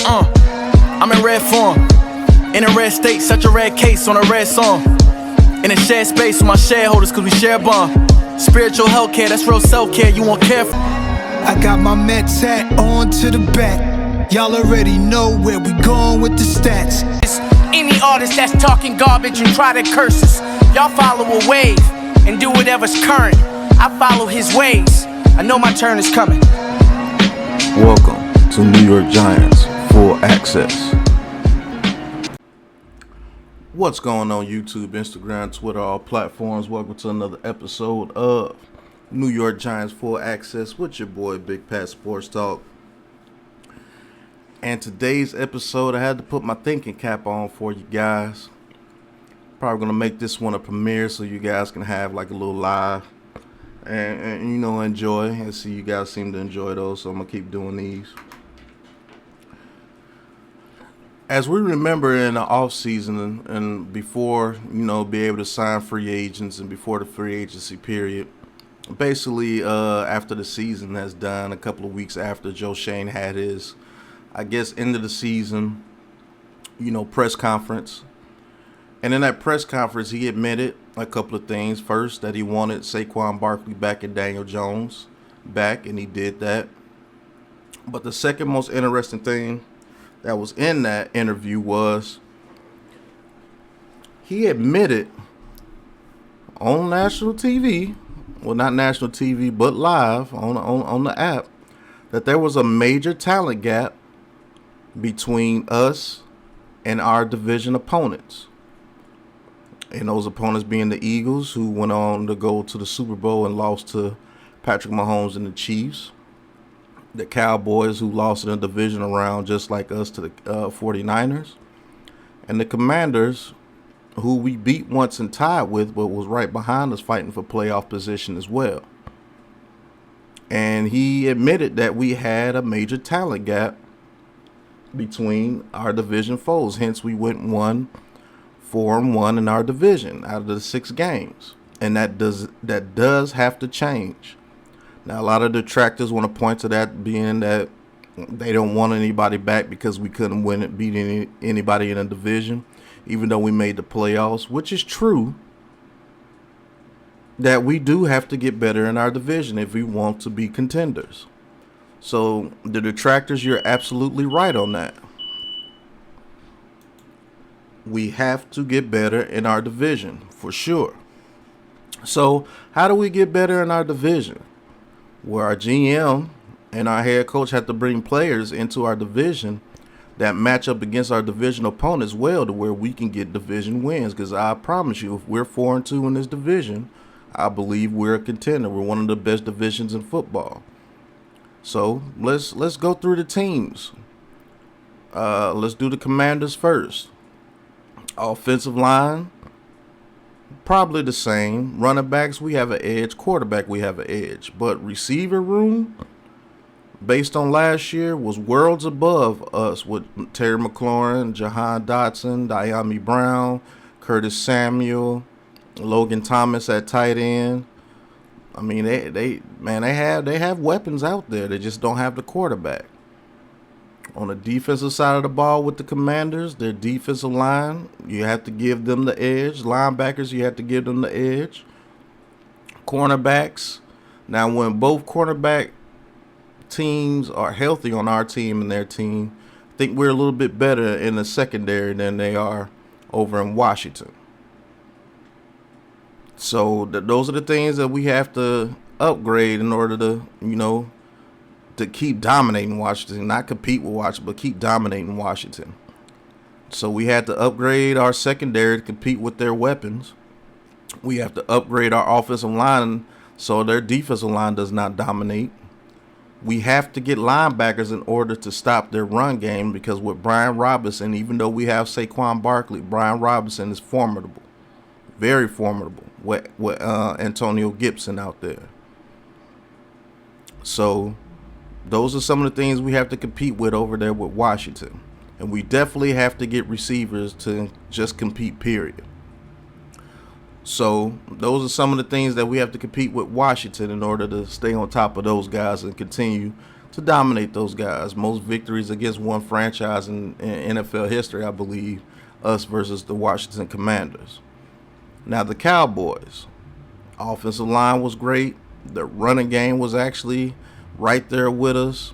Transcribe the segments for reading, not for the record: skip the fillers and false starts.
I'm in red form, in a red state, such a red case on a red song. In a shared space with my shareholders, cause we share a bond. Spiritual healthcare, that's real self-care, you won't care for. I got my Mets hat on to the back. Y'all already know where we going with the stats. Any artist that's talking garbage and try to curse us, y'all follow a wave and do whatever's current. I follow his ways, I know my turn is coming. Welcome to New York Giants Full Access. What's going on YouTube, Instagram, Twitter, all platforms? Welcome to another episode of New York Giants Full Access with your boy Big Pat Sports Talk. And today's episode, I had to put my thinking cap on for you guys. Probably gonna make this one a premiere so you guys can have like a little live and you know, enjoy. And see, you guys seem to enjoy those, so I'm gonna keep doing these. As we remember in the off season and before, you know, be able to sign free agents and before the free agency period, basically after the season has done, a couple of weeks after Schoen had his, I guess, end of the season, you know, press conference. And in that press conference, he admitted a couple of things. First, that he wanted Saquon Barkley back and Daniel Jones back, and he did that. But the second most interesting thing that was in that interview was he admitted on national TV, well, not national TV, but live on the app, that there was a major talent gap between us and our division opponents. And those opponents being the Eagles, who went on to go to the Super Bowl and lost to Patrick Mahomes and the Chiefs. The Cowboys, who lost in a division round just like us to the 49ers. And the Commanders, who we beat once and tied with, but was right behind us fighting for playoff position as well. And he admitted that we had a major talent gap between our division foes. Hence, we went 4-1 in our division out of the 6 games. And that does have to change. Now, a lot of detractors want to point to that, being that they don't want anybody back because we couldn't beat anybody in a division, even though we made the playoffs, which is true, that we do have to get better in our division if we want to be contenders. So the detractors, you're absolutely right on that. We have to get better in our division, for sure. So how do we get better in our division? Where our GM and our head coach have to bring players into our division that match up against our division opponents well, to where we can get division wins. Because I promise you, if we're 4-2 in this division, I believe we're a contender. We're one of the best divisions in football. So let's go through the teams. Let's do the Commanders first. Offensive line, probably the same. Running backs, we have an edge. Quarterback, we have an edge. But receiver room, based on last year, was worlds above us with Terry McLaurin, Jahan Dotson, Diami Brown, Curtis Samuel, Logan Thomas at tight end. I mean, they have weapons out there. They just don't have the quarterback. On the defensive side of the ball with the Commanders, their defensive line, you have to give them the edge. Linebackers, you have to give them the edge. Cornerbacks, now when both cornerback teams are healthy on our team and their team, I think we're a little bit better in the secondary than they are over in Washington. So those are the things that we have to upgrade in order to, you know, to keep dominating Washington, not compete with Washington, but keep dominating Washington. So we had to upgrade our secondary to compete with their weapons. We have to upgrade our offensive line so their defensive line does not dominate. We have to get linebackers in order to stop their run game, because with Brian Robinson, even though we have Saquon Barkley, Brian Robinson is formidable, very formidable with Antonio Gibson out there. So those are some of the things we have to compete with over there with Washington. And we definitely have to get receivers to just compete, period. So those are some of the things that we have to compete with Washington in order to stay on top of those guys and continue to dominate those guys. Most victories against one franchise in NFL history, I believe, us versus the Washington Commanders. Now the Cowboys, offensive line was great. The running game was actually right there with us.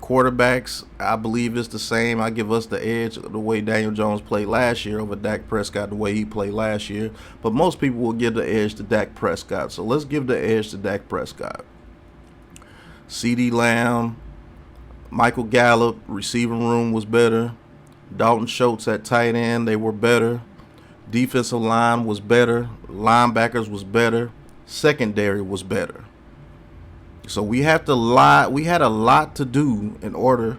Quarterbacks, I believe it's the same. I give us the edge the way Daniel Jones played last year over Dak Prescott, the way he played last year. But most people will give the edge to Dak Prescott. So let's give the edge to Dak Prescott. CeeDee Lamb, Michael Gallup, receiving room was better. Dalton Schultz at tight end, they were better. Defensive line was better. Linebackers was better. Secondary was better. So we had a lot to do in order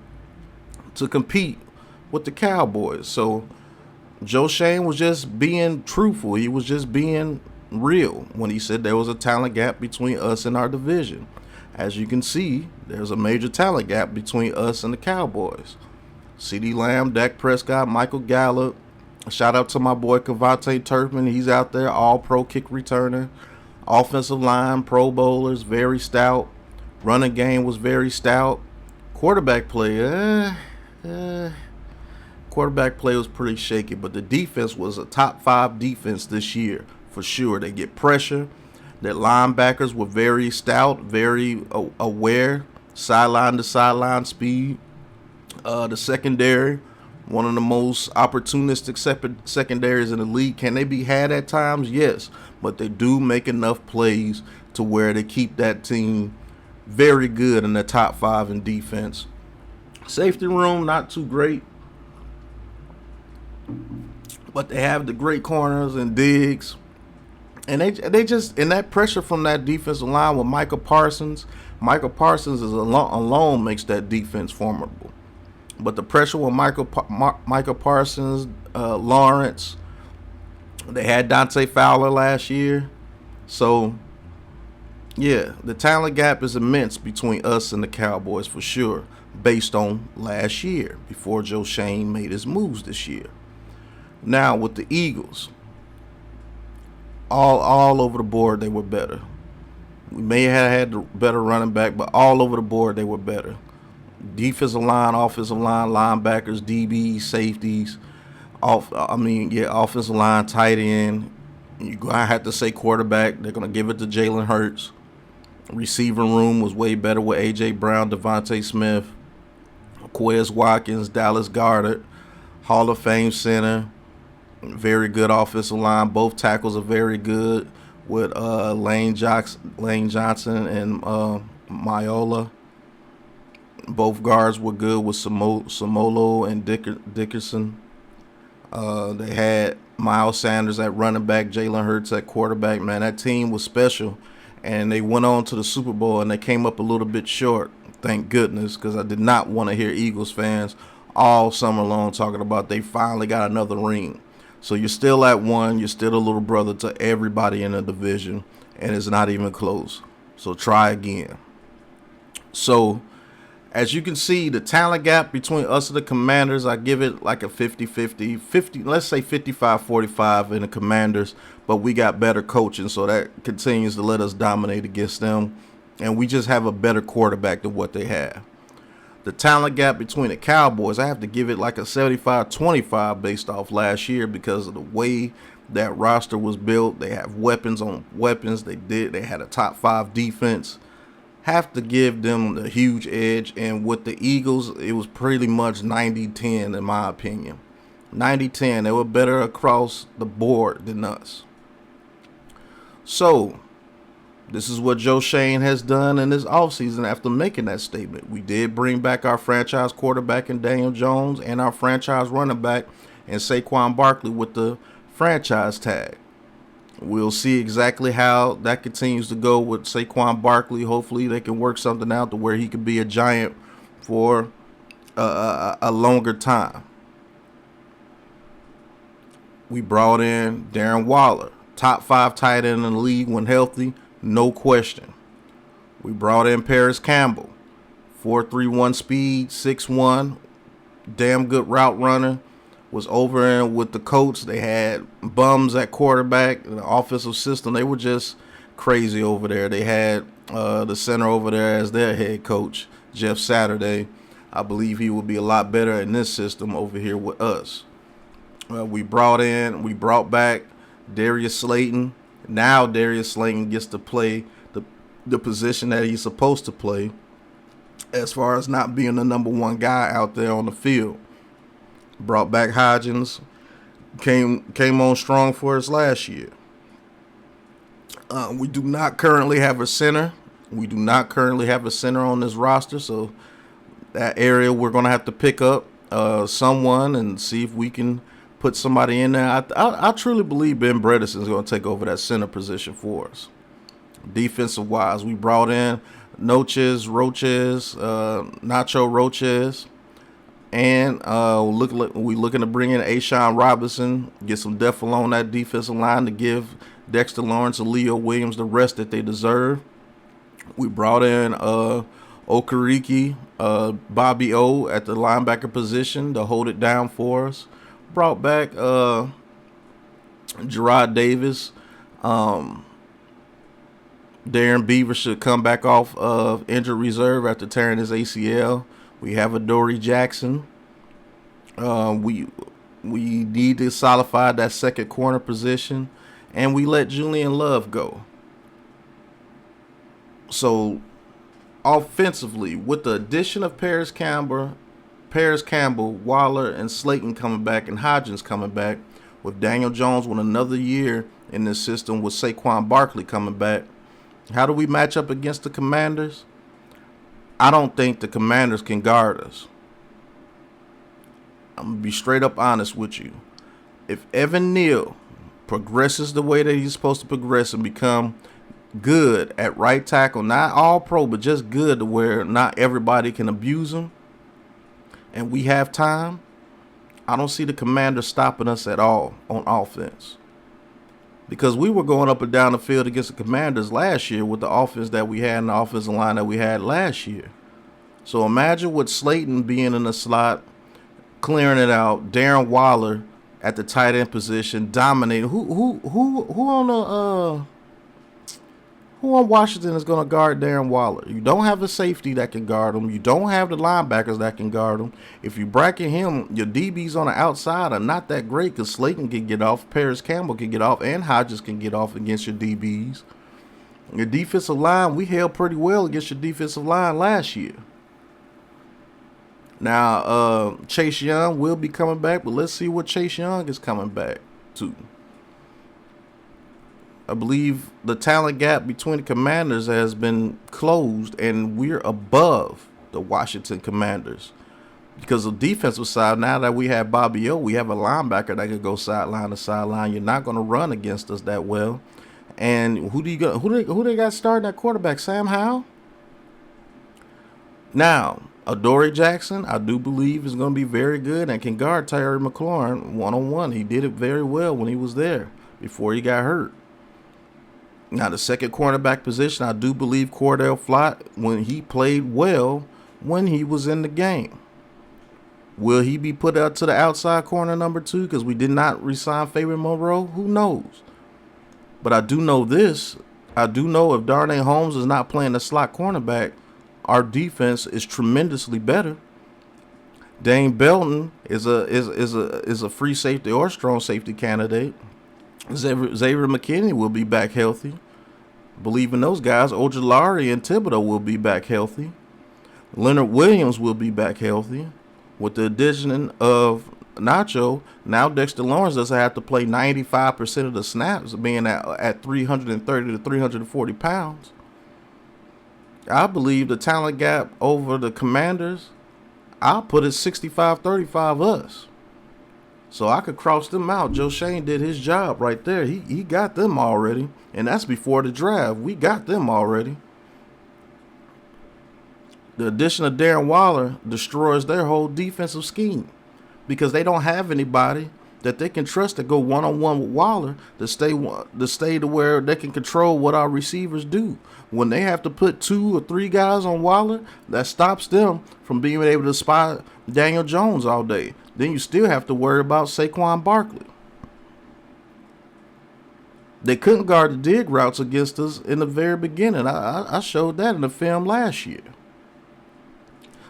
to compete with the Cowboys. So Joe Schoen was just being truthful. He was just being real when he said there was a talent gap between us and our division. As you can see, there's a major talent gap between us and the Cowboys. CeeDee Lamb, Dak Prescott, Michael Gallup. Shout out to my boy Kavontae Turpin. He's out there, all-pro kick returner. Offensive line, Pro Bowlers, very stout. Running game was very stout. Quarterback play, quarterback play was pretty shaky, but the defense was a top 5 defense this year for sure. They get pressure. Their linebackers were very stout, very aware, sideline to sideline speed. The secondary, one of the most opportunistic secondaries in the league. Can they be had at times? Yes, but they do make enough plays to where they keep that team very good in the top 5 in defense. Safety room, not too great, but they have the great corners and Diggs. And they just, and that pressure from that defensive line with Micah Parsons is alone makes that defense formidable. But the pressure with Micah Parsons, Lawrence, they had Dante Fowler last year. So, yeah, the talent gap is immense between us and the Cowboys for sure, based on last year, before Joe Schoen made his moves this year. Now, with the Eagles, all over the board, they were better. We may have had the better running back, but all over the board, they were better. Defensive line, offensive line, linebackers, DBs, safeties, offensive line, tight end. You're going to have to say quarterback. They're going to give it to Jalen Hurts. Receiving room was way better with A.J. Brown, Devontae Smith, Quez Watkins, Dallas Goedert, Hall of Fame center. Very good offensive line. Both tackles are very good with Lane Johnson and Maiola. Both guards were good with Samolo and Dickerson. They had Miles Sanders at running back, Jalen Hurts at quarterback. Man, that team was special. And they went on to the Super Bowl, and they came up a little bit short. Thank goodness, because I did not want to hear Eagles fans all summer long talking about they finally got another ring. So you're still at 1. You're still a little brother to everybody in the division, and it's not even close. So try again. So as you can see, the talent gap between us and the Commanders, I give it like a 50-50, let's say 55-45 in the Commanders, but we got better coaching, so that continues to let us dominate against them, and we just have a better quarterback than what they have. The talent gap between the Cowboys, I have to give it like a 75-25 based off last year because of the way that roster was built. They have weapons on weapons. They had a top 5 defense. Have to give them the huge edge. And with the Eagles, it was pretty much 90-10 in my opinion. 90-10. They were better across the board than us. So this is what Joe Schoen has done in this offseason after making that statement. We did bring back our franchise quarterback in Daniel Jones and our franchise running back in Saquon Barkley with the franchise tag. We'll see exactly how that continues to go with Saquon Barkley. Hopefully they can work something out to where he could be a giant for a longer time. We brought in Darren Waller, top 5 tight end in the league when healthy, no question. We brought in Paris Campbell, 4.31 speed, 6'1", damn good route runner. Was over in with the coach. They had bums at quarterback. The offensive system, they were just crazy over there. They had the center over there as their head coach. Jeff Saturday. I believe he will be a lot better in this system over here with us. We brought back Darius Slayton. Now Darius Slayton gets to play the position that he's supposed to play, as far as not being the number one guy out there on the field. Brought back Hodgins. Came on strong for us last year. We do not currently have a center. We do not currently have a center on this roster, so that area we're going to have to pick up someone and see if we can put somebody in there. I truly believe Ben Bredesen is going to take over that center position for us. Defensive wise, we brought in Nacho Roches, and we looking to bring in Ashawn Robinson, get some depth along that defensive line to give Dexter Lawrence and Leo Williams the rest that they deserve. We brought in Okereke, Bobby O at the linebacker position to hold it down for us. Brought back Gerard Davis. Darren Beaver should come back off of injured reserve after tearing his ACL. We have Adoree Jackson. We need to solidify that second corner position, and we let Julian Love go. So, offensively, with the addition of Paris Campbell, Waller, and Slayton coming back, and Hodgins coming back, with Daniel Jones with another year in this system, with Saquon Barkley coming back, how do we match up against the Commanders? I don't think the Commanders can guard us. I'm going to be straight up honest with you. If Evan Neal progresses the way that he's supposed to progress and become good at right tackle, not all pro, but just good to where not everybody can abuse him, and we have time, I don't see the Commanders stopping us at all on offense. Because we were going up and down the field against the Commanders last year with the offense that we had and the offensive line that we had last year. So imagine with Slayton being in the slot, clearing it out, Darren Waller at the tight end position, dominating. Who on Washington is going to guard Darren Waller? You don't have a safety that can guard him. You don't have the linebackers that can guard him. If you bracket him, your DBs on the outside are not that great because Slayton can get off, Paris Campbell can get off, and Hodges can get off against your DBs. Your defensive line, we held pretty well against your defensive line last year. Now, Chase Young will be coming back, but let's see what Chase Young is coming back to. I believe the talent gap between the Commanders has been closed, and we're above the Washington Commanders. Because of the defensive side, now that we have Bobby O, we have a linebacker that can go sideline to sideline. You're not going to run against us that well. And who they got starting at quarterback? Sam Howell? Now, Adoree Jackson, I do believe, is going to be very good and can guard Terry McLaurin one-on-one. He did it very well when he was there before he got hurt. Now, the second cornerback position, I do believe Cordell Flott, when he played well when he was in the game. Will he be put out to the outside corner number 2 because we did not re-sign Fabian Monroe? Who knows? But I do know this. I do know if Darnay Holmes is not playing the slot cornerback, our defense is tremendously better. Dane Belton is a free safety or strong safety candidate. Xavier McKinney will be back healthy. Believe in those guys. Ojulari and Thibodeau will be back healthy. Leonard Williams will be back healthy. With the addition of Nacho, now Dexter Lawrence doesn't have to play 95% of the snaps, being at 330 to 340 pounds. I believe the talent gap over the Commanders, I'll put it 65-35 us. So I could cross them out. Joe Schoen did his job right there. He got them already. And that's before the draft. We got them already. The addition of Darren Waller destroys their whole defensive scheme because they don't have anybody that they can trust to go one-on-one with Waller to stay to where they can control what our receivers do. When they have to put 2 or 3 guys on Waller, that stops them from being able to spy Daniel Jones all day. Then you still have to worry about Saquon Barkley. They couldn't guard the dig routes against us in the very beginning. I showed that in the film last year.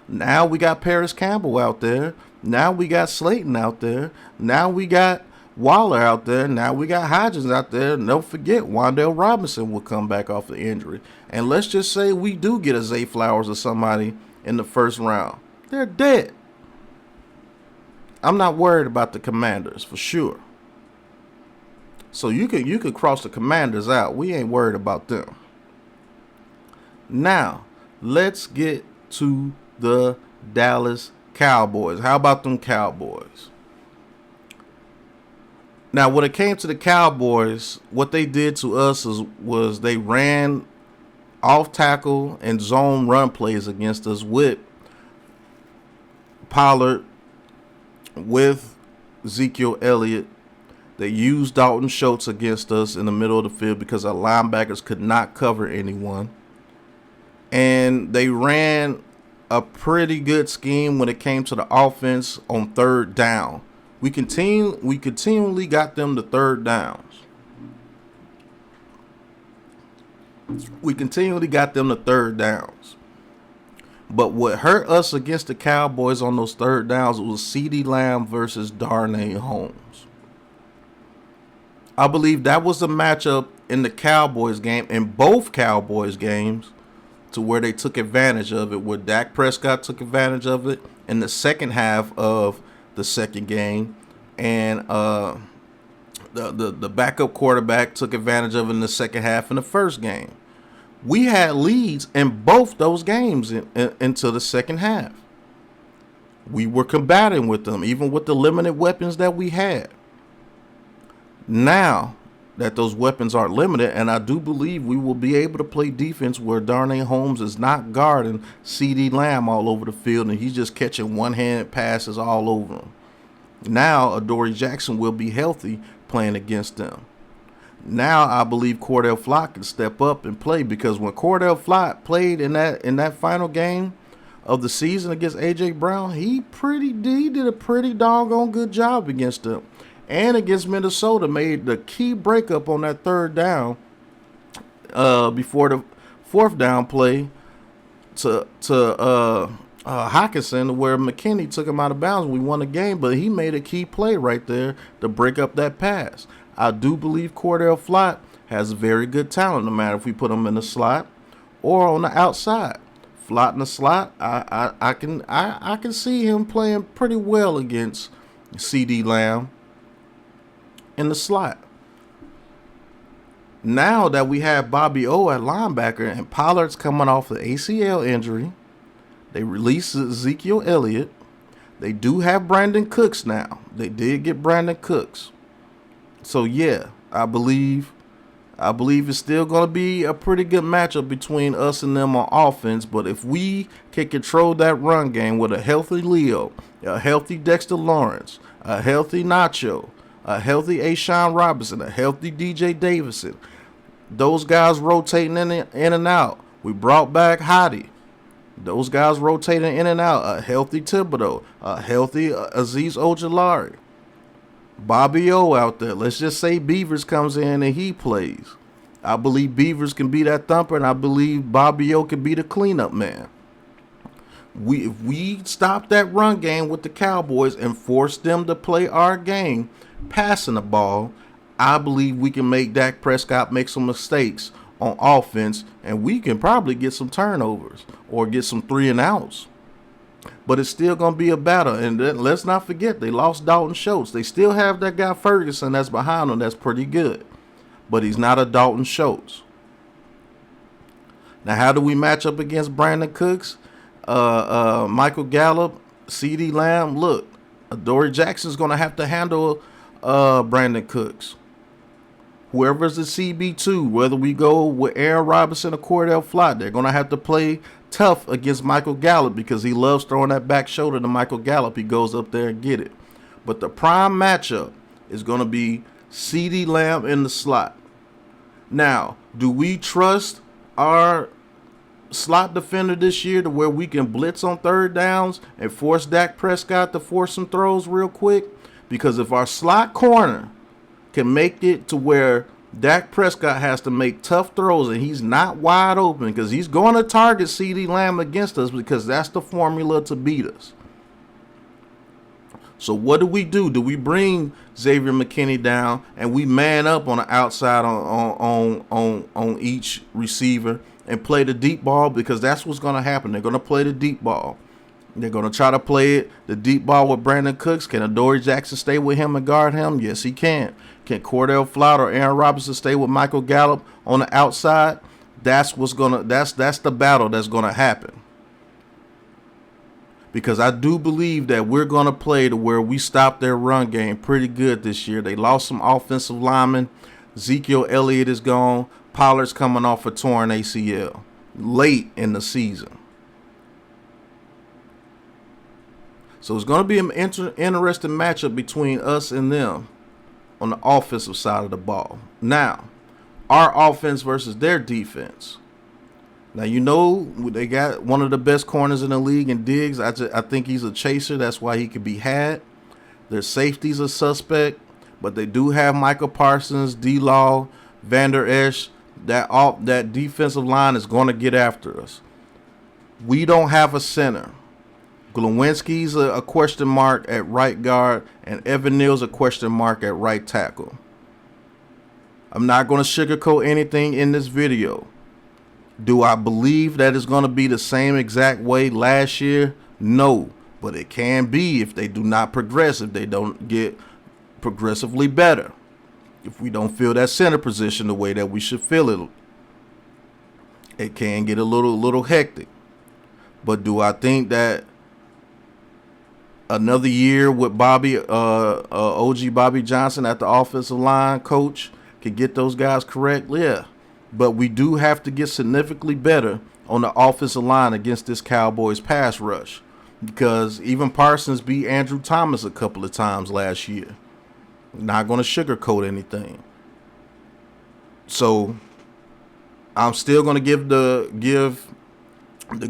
Now we got Paris Campbell out there. Now we got Slayton out there. Now we got Waller out there. Now we got Hodgins out there. And don't forget, Wan'Dale Robinson will come back off the injury. And let's just say we do get a Zay Flowers or somebody in the first round. They're dead. I'm not worried about the Commanders for sure. So you could cross the Commanders out. We ain't worried about them. Now, let's get to the Dallas Cowboys. How about them Cowboys? Now, when it came to the Cowboys, what they did to us was they ran off tackle and zone run plays against us with Pollard, with Ezekiel Elliott. They used Dalton Schultz against us in the middle of the field because our linebackers could not cover anyone. And they ran a pretty good scheme when it came to the offense on third down. We continually got them to third downs. We continually got them to third downs. But what hurt us against the Cowboys on those third downs was CeeDee Lamb versus Darnay Holmes. I believe that was the matchup in the Cowboys game, in both Cowboys games, to where they took advantage of it, where Dak Prescott took advantage of it in the second half of the second game, and the backup quarterback took advantage of it in the second half in the first game. We had leads in both those games into the second half. We were combating with them, even with the limited weapons that we had. Now that those weapons are limited, and I do believe we will be able to play defense where Darnay Holmes is not guarding CeeDee Lamb all over the field and he's just catching one-handed passes all over him. Now Adoree Jackson will be healthy playing against them. Now I believe Cordell Flott can step up and play, because when Cordell Flott played in that final game of the season against A.J. Brown, he did a pretty doggone good job against them. And against Minnesota, made the key breakup on that third down before the fourth down play to Hockenson, where McKinney took him out of bounds. We won the game, but he made a key play right there to break up that pass. I do believe Cordell Flott has very good talent, no matter if we put him in the slot or on the outside. Flott in the slot, I can see him playing pretty well against CeeDee Lamb in the slot. Now that we have Bobby O at linebacker and Pollard's coming off the ACL injury, they released Ezekiel Elliott. They do have Brandon Cooks now. They did get Brandon Cooks. So yeah, I believe it's still going to be a pretty good matchup between us and them on offense. But if we can control that run game with a healthy Leo, a healthy Dexter Lawrence, a healthy Nacho, a healthy Ashawn Robinson, a healthy DJ Davison, those guys rotating in and out. We brought back Hottie. Those guys rotating in and out. A healthy Thibodeau, a healthy Azeez Ojulari. Bobby O out there. Let's just say Beavers comes in and he plays. I believe Beavers can be that thumper, and I believe Bobby O can be the cleanup man. If we stop that run game with the Cowboys and force them to play our game, passing the ball, I believe we can make Dak Prescott make some mistakes on offense, and we can probably get some turnovers or get some 3-and-outs. But it's still going to be a battle. And then let's not forget, they lost Dalton Schultz. They still have that guy Ferguson that's behind them that's pretty good. But he's not a Dalton Schultz. Now, how do we match up against Brandon Cooks, Michael Gallup, CeeDee Lamb? Look, Adoree Jackson's going to have to handle Brandon Cooks. Whoever's the CB2, whether we go with Aaron Robinson or Cordell Flott, they're going to have to play tough against Michael Gallup, because he loves throwing that back shoulder to Michael Gallup. He goes up there and get it. But the prime matchup is going to be CeeDee Lamb in the slot. Now, do we trust our slot defender this year to where we can blitz on third downs and force Dak Prescott to force some throws real quick? Because if our slot corner can make it to where Dak Prescott has to make tough throws, and he's not wide open because he's going to target CeeDee Lamb against us because that's the formula to beat us. So what do? Do we bring Xavier McKinney down and we man up on the outside on each receiver and play the deep ball? Because that's what's going to happen. They're going to play the deep ball. They're going to try to play the deep ball with Brandon Cooks. Can Adoree Jackson stay with him and guard him? Yes, he can. Can Cordell Flott or Aaron Robinson stay with Michael Gallup on the outside? That's the battle that's going to happen. Because I do believe that we're going to play to where we stop their run game pretty good this year. They lost some offensive linemen. Ezekiel Elliott is gone. Pollard's coming off a torn ACL late in the season. So it's going to be an interesting matchup between us and them on the offensive side of the ball. Now, our offense versus their defense. Now, you know, they got one of the best corners in the league in Diggs. I think he's a chaser. That's why he could be had. Their safety's a suspect, but they do have Michael Parsons, D-Law, Vander Esch. That defensive line is going to get after us. We don't have a center. Glowinski's a question mark at right guard, and Evan Neal's a question mark at right tackle. I'm not going to sugarcoat anything in this video. Do I believe that it's going to be the same exact way last year? No, but it can be if they do not progress, if they don't get progressively better. If we don't feel that center position the way that we should feel it, it can get a little hectic. But do I think that another year with OG Bobby Johnson at the offensive line coach can get those guys correct? Yeah. But we do have to get significantly better on the offensive line against this Cowboys pass rush. Because even Parsons beat Andrew Thomas a couple of times last year. Not going to sugarcoat anything. So I'm still going to give the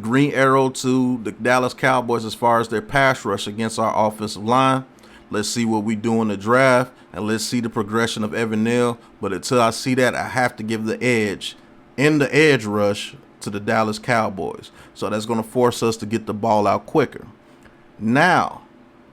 green arrow to the Dallas Cowboys as far as their pass rush against our offensive line. Let's see what we do in the draft, and let's see the progression of Evan Neal. But until I see that, I have to give the edge in the edge rush to the Dallas Cowboys. So that's going to force us to get the ball out quicker. Now,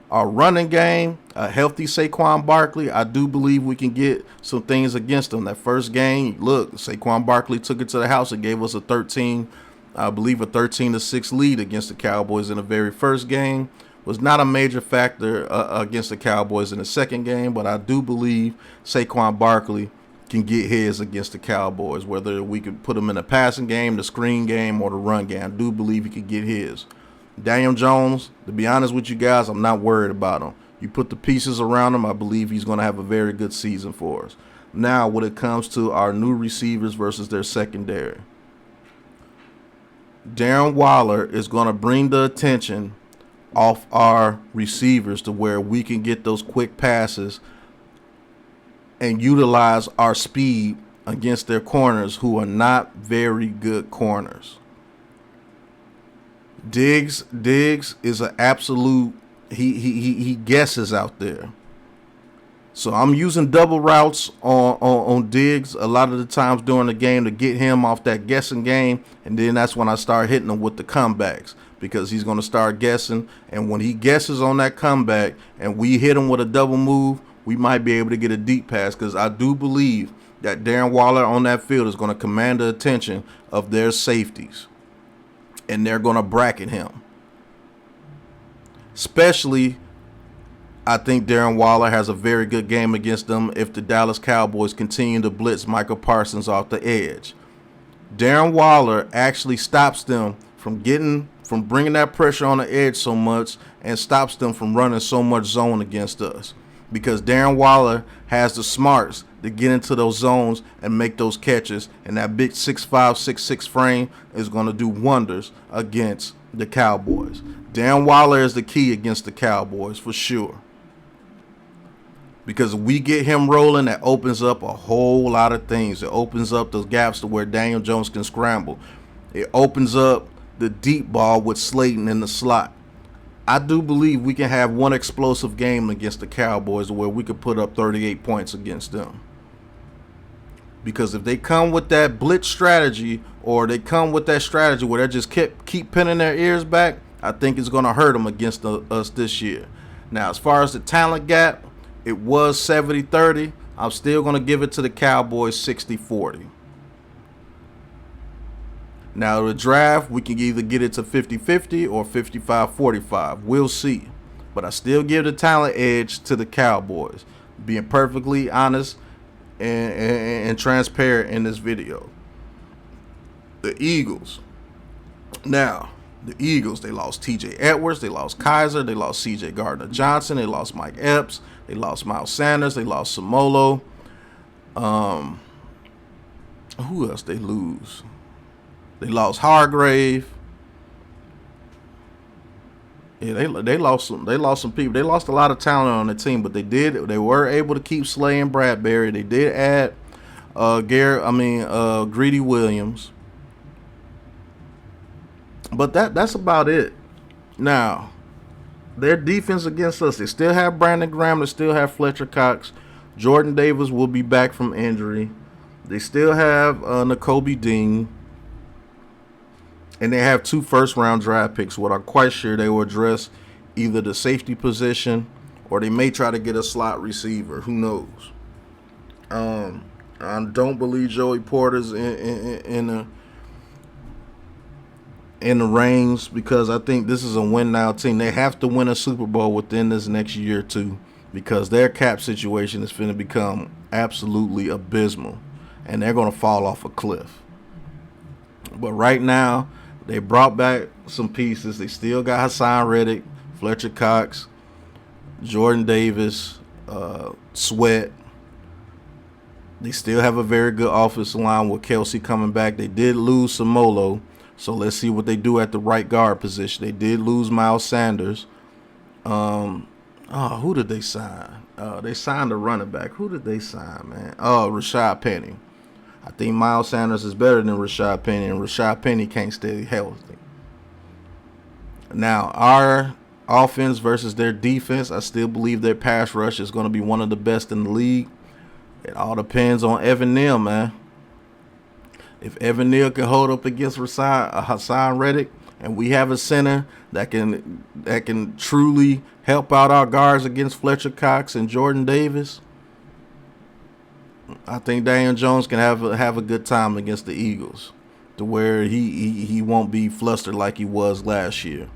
our running game, a healthy Saquon Barkley, I do believe we can get some things against them. That first game, look, Saquon Barkley took it to the house and gave us a 13-6 lead against the Cowboys in the very first game. Was not a major factor against the Cowboys in the second game, but I do believe Saquon Barkley can get his against the Cowboys, whether we could put him in the passing game, the screen game, or the run game. I do believe he could get his. Daniel Jones, to be honest with you guys, I'm not worried about him. You put the pieces around him, I believe he's going to have a very good season for us. Now, when it comes to our new receivers versus their secondary, Darren Waller is going to bring the attention off our receivers to where we can get those quick passes and utilize our speed against their corners, who are not very good corners. Diggs is an absolute, he guesses out there. So I'm using double routes on Diggs a lot of the times during the game to get him off that guessing game, and then that's when I start hitting him with the comebacks, because he's going to start guessing, and when he guesses on that comeback and we hit him with a double move, we might be able to get a deep pass, because I do believe that Darren Waller on that field is going to command the attention of their safeties, and they're going to bracket him. Especially, I think Darren Waller has a very good game against them if the Dallas Cowboys continue to blitz Michael Parsons off the edge. Darren Waller actually stops them from bringing that pressure on the edge so much, and stops them from running so much zone against us, because Darren Waller has the smarts to get into those zones and make those catches, and that big 6'5", 6'6" frame is going to do wonders against the Cowboys. Darren Waller is the key against the Cowboys for sure, because if we get him rolling, that opens up a whole lot of things. It opens up those gaps to where Daniel Jones can scramble. It opens up the deep ball with Slayton in the slot. I do believe we can have one explosive game against the Cowboys where we could put up 38 points against them. Because if they come with that blitz strategy, or they come with that strategy where they just keep pinning their ears back, I think it's going to hurt them against us this year. Now, as far as the talent gap, it was 70-30. I'm still going to give it to the Cowboys 60-40. Now, the draft, we can either get it to 50-50 or 55-45. We'll see. But I still give the talent edge to the Cowboys. Being perfectly honest and transparent in this video. The Eagles. Now, the Eagles, they lost T.J. Edwards, they lost Kaiser, they lost C.J. Gardner-Johnson, they lost Mike Epps, they lost Miles Sanders, they lost Samolo. Who else they lose? They lost Hargrave. Yeah, they lost some people. They lost a lot of talent on the team, but they were able to keep Slay and Bradbury. They did add Greedy Williams. But that's about it. Now, their defense against us, they still have Brandon Graham, they still have Fletcher Cox. Jordan Davis will be back from injury. They still have Nakobe Dean. And they have 2 first-round draft picks. What I'm quite sure they will address either the safety position or they may try to get a slot receiver. Who knows? I don't believe Joey Porter's in the reins, because I think this is a win-now team. They have to win a Super Bowl within this next year or two, because their cap situation is going to become absolutely abysmal, and they're going to fall off a cliff. But right now, they brought back some pieces. They still got Hassan Reddick, Fletcher Cox, Jordan Davis, Sweat. They still have a very good offensive line with Kelsey coming back. They did lose Samolo, so let's see what they do at the right guard position. They did lose Miles Sanders. Who did they sign? They signed a running back. Who did they sign, man? Rashad Penny. I think Miles Sanders is better than Rashad Penny, and Rashad Penny can't stay healthy. Now, our offense versus their defense, I still believe their pass rush is going to be one of the best in the league. It all depends on Evan Neal, man. If Evan Neal can hold up against Hassan Reddick, and we have a center that can truly help out our guards against Fletcher Cox and Jordan Davis, I think Daniel Jones can have a good time against the Eagles, to where he won't be flustered like he was last year.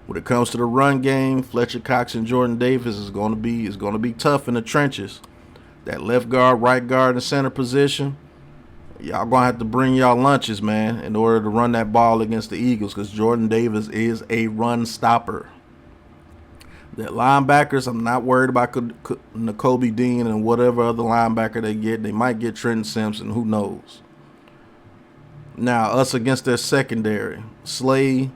When it comes to the run game, Fletcher Cox and Jordan Davis is going to be tough in the trenches. That left guard, right guard, and center position, y'all going to have to bring y'all lunches, man, in order to run that ball against the Eagles, because Jordan Davis is a run stopper. The linebackers, I'm not worried about Nakobe Dean and whatever other linebacker they get. They might get Trenton Simpson. Who knows? Now, us against their secondary, Slay,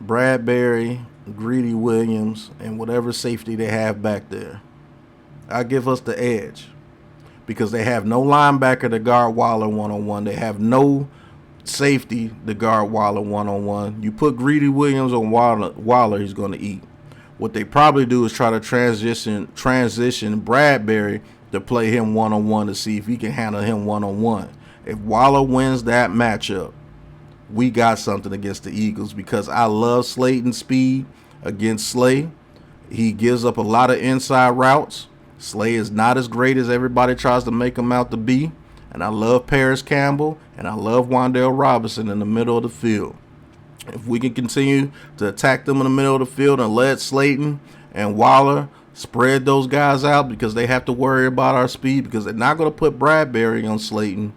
Bradbury, Greedy Williams, and whatever safety they have back there. I give us the edge, because they have no linebacker to guard Waller one-on-one. They have no safety to guard Waller one-on-one. You put Greedy Williams on Waller, he's going to eat. What they probably do is try to transition Bradbury to play him one-on-one to see if he can handle him one-on-one. If Waller wins that matchup, we got something against the Eagles, because I love Slayton's speed against Slay. He gives up a lot of inside routes. Slay is not as great as everybody tries to make him out to be. And I love Paris Campbell, and I love Wan'Dale Robinson in the middle of the field. If we can continue to attack them in the middle of the field and let Slayton and Waller spread those guys out, because they have to worry about our speed, because they're not going to put Bradbury on Slayton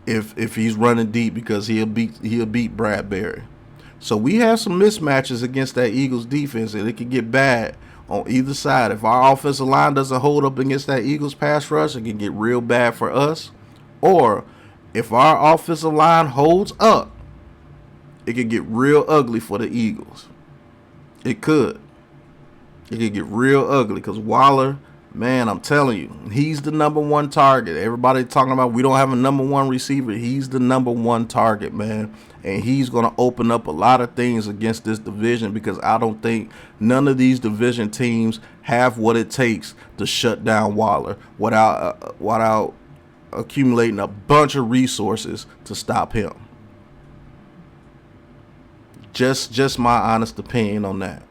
if he's running deep, because he'll beat Bradbury. So we have some mismatches against that Eagles defense, and it can get bad on either side. If our offensive line doesn't hold up against that Eagles pass rush, it can get real bad for us. Or if our offensive line holds up, it could get real ugly for the Eagles. It could. It could get real ugly, because Waller, man, I'm telling you, he's the number one target. Everybody talking about we don't have a number one receiver. He's the number one target, man. And he's going to open up a lot of things against this division, because I don't think none of these division teams have what it takes to shut down Waller without accumulating a bunch of resources to stop him. Just my honest opinion on that.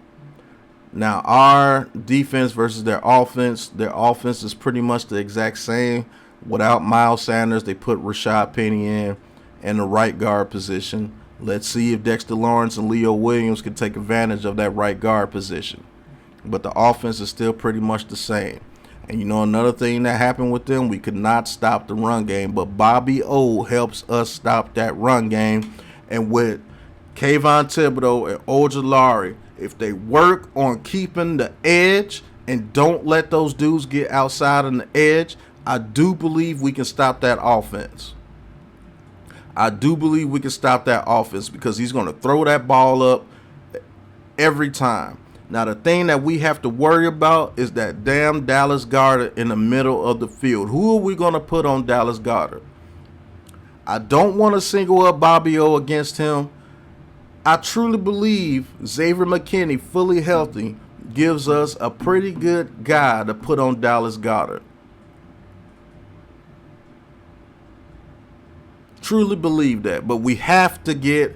Now, our defense versus their offense is pretty much the exact same. Without Miles Sanders, they put Rashad Penny in the right guard position. Let's see if Dexter Lawrence and Leo Williams can take advantage of that right guard position. But the offense is still pretty much the same. And you know another thing that happened with them, we could not stop the run game. But Bobby O helps us stop that run game. And with Kayvon Thibodeau and Ojulari, if they work on keeping the edge and don't let those dudes get outside on the edge, I do believe we can stop that offense. I do believe we can stop that offense because he's going to throw that ball up every time. Now, the thing that we have to worry about is that damn Dallas Goedert in the middle of the field. Who are we going to put on Dallas Goedert? I don't want to single up Bobby O against him. I truly believe Xavier McKinney, fully healthy, gives us a pretty good guy to put on Dallas Goedert. Truly believe that. But we have to get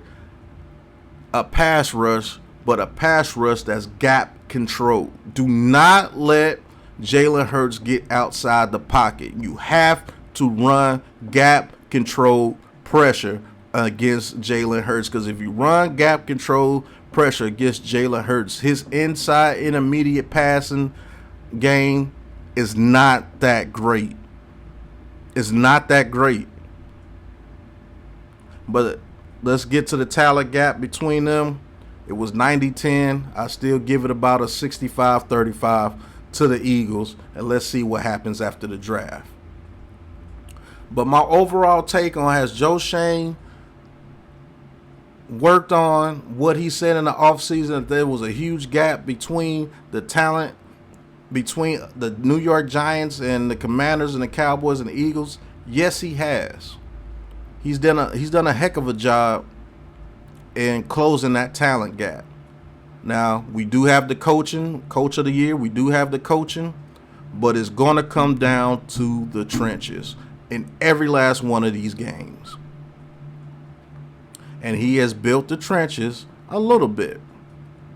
a pass rush, but a pass rush that's gap controlled. Do not let Jalen Hurts get outside the pocket. You have to run gap controlled pressure against Jalen Hurts, because if you run gap control pressure against Jalen Hurts, his inside intermediate passing game is not that great. It's not that great. But let's get to the talent gap between them. It was 90-10. I still give it about a 65-35 to the Eagles, and let's see what happens after the draft. But my overall take on, has Joe Schoen worked on what he said in the offseason, that there was a huge gap between the talent between the New York Giants and the Commanders and the Cowboys and the Eagles? Yes, he has. He's done a heck of a job in closing that talent gap. Now, we do have the coach of the year. We do have the coaching, but it's going to come down to the trenches in every last one of these games. And he has built the trenches a little bit.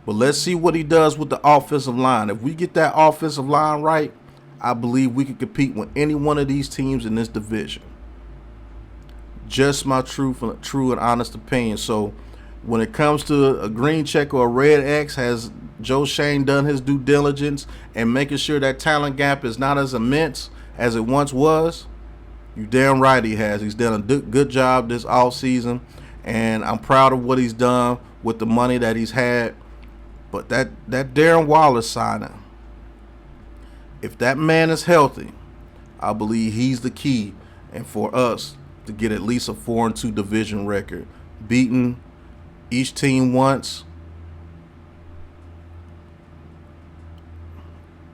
But let's see what he does with the offensive line. If we get that offensive line right, I believe we can compete with any one of these teams in this division. Just my true and honest opinion. So when it comes to a green check or a red X, has Joe Schoen done his due diligence and making sure that talent gap is not as immense as it once was? You damn right he has. He's done a good job this offseason, and I'm proud of what he's done with the money that he's had. But that Darren Waller signing, if that man is healthy, I believe he's the key, and for us to get at least a 4-2 division record, beating each team once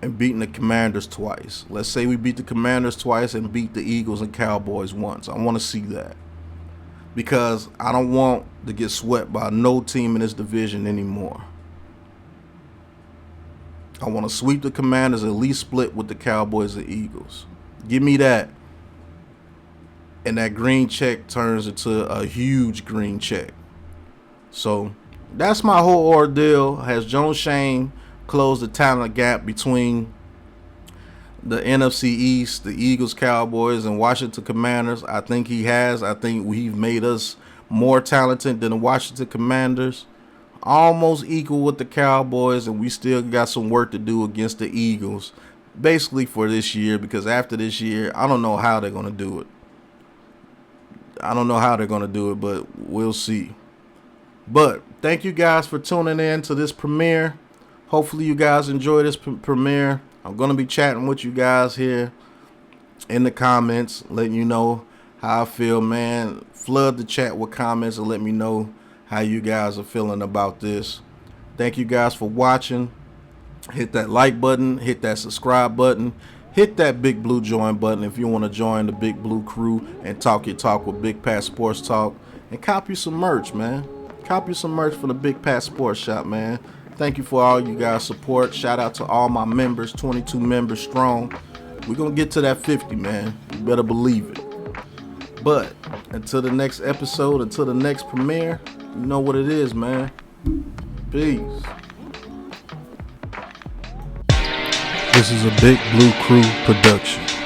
and beating the Commanders twice. Let's say we beat the Commanders twice and beat the Eagles and Cowboys once. I want to see that, because I don't want to get swept by no team in this division anymore. I want to sweep the Commanders, at least split with the Cowboys and Eagles. Give me that. And that green check turns into a huge green check. So that's my whole ordeal. Has Joe Schoen closed the talent gap between the NFC East, the Eagles, Cowboys, and Washington Commanders? I think he has. I think we've made us more talented than the Washington Commanders. Almost equal with the Cowboys, and we still got some work to do against the Eagles, basically for this year, because after this year, I don't know how they're going to do it. But we'll see. But thank you guys for tuning in to this premiere. Hopefully you guys enjoy this premiere. I'm going to be chatting with you guys here in the comments, letting you know how I feel, man. Flood the chat with comments and let me know how you guys are feeling about this. Thank you guys for watching. Hit that like button, hit that subscribe button, hit that big blue join button if you want to join the big blue crew and talk your talk with Big Pat Sports Talk, and cop you some merch, man. Cop you some merch from the Big Pat Sports Shop, man. Thank you for all you guys' support. Shout out to all my members, 22 members strong. We're going to get to that 50, man. You better believe it. But until the next episode, until the next premiere, you know what it is, man. Peace. This is a Big Blue Crew production.